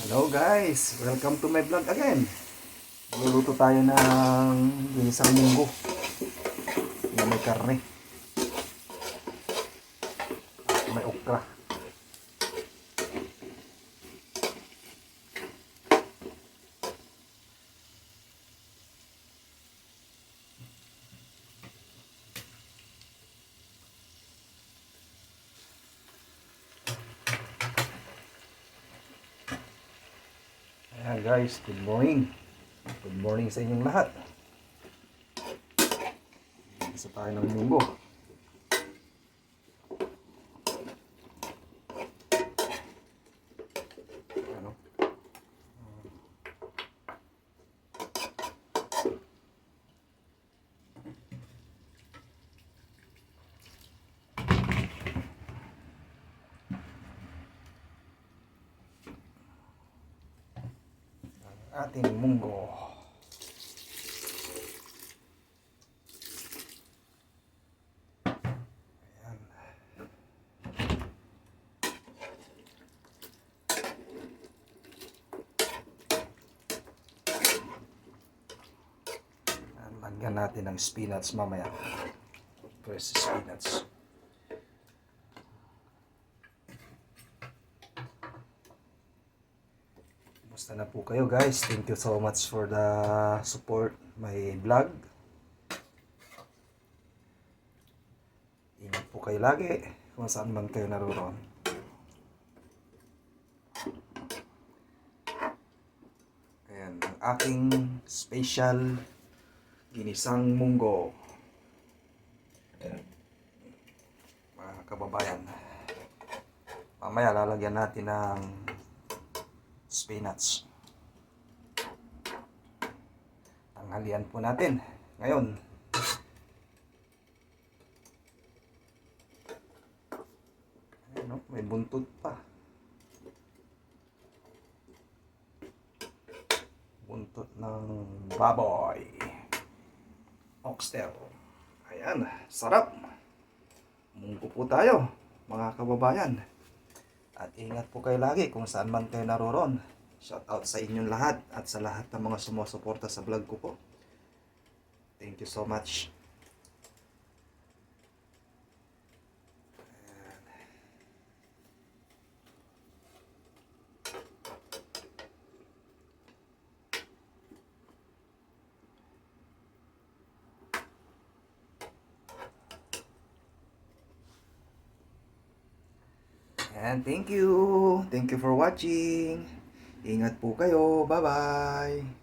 Hello guys! Welcome to my vlog again. Luluto tayo ng isang munggo na may karne. May okra. Ayan guys, good morning. Good morning sa inyong lahat. Isa tayo ng munggo. Ano? Ating munggo. Ayan. Lagyan natin ng spinach mamaya. Fresh spinach. Basta na po kayo guys. Thank you so much for the support my vlog. Ingat po kayo lagi kung saan man kayo naroon. Ayan, ang aking special ginisang munggo. Mga kababayan. Mamaya lalagyan natin ng spinach. Tanghalian po natin ngayon. Ano, may buntot pa. Buntot ng baboy. Oxtail. Ayan, sarap. Munggo po tayo, mga kababayan. At ingat po kayo lagi kung saan man kayo naroon. Shout out sa inyong lahat at sa lahat ng mga sumusuporta sa vlog ko po. Thank you so much. And thank you. Thank you for watching. Ingat po kayo. Bye-bye.